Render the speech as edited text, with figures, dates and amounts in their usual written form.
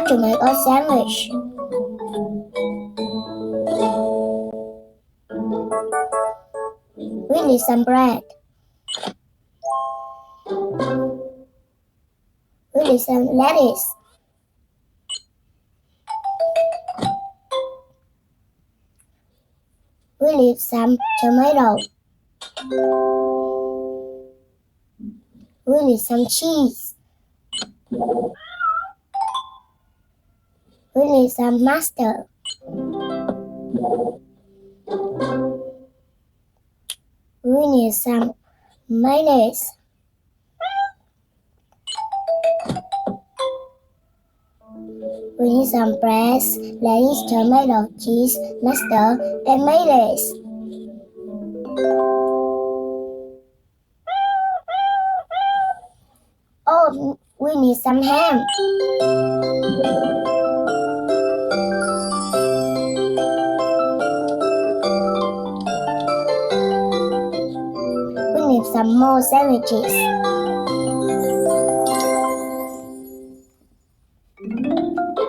how to make a sandwich. We need some bread. We need some lettuce. We need some tomato. We need some cheese. We need some mustard. We need some mayonnaise. We need some bread, lettuce, tomato, cheese, mustard, and mayonnaise. Oh, we need some ham. We need some more sandwiches.